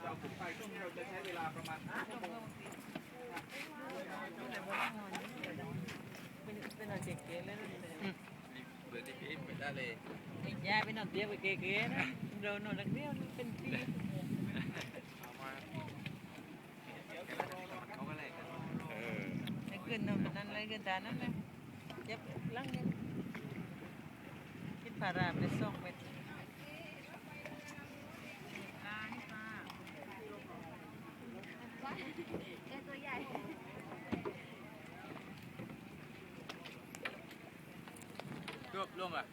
เราขึ้นไปช่วงนี้เราจะใช้เวลาประมาณ5 ชั่วโมงเป็นอะไรเก๋ๆเลยนะเปิดที่ไปได้เลยไอ้ยาเป็นอะไรเก๋ๆนะเราหนอนนักเรียนเป็นปีเอามาเขาก็แลกกันไอ้เกินนั้นเลยเกินตานั้นเลยยับลังยังคิดผ่าราไปส่งไปตัวใหญ่รวบรวมอ่ะ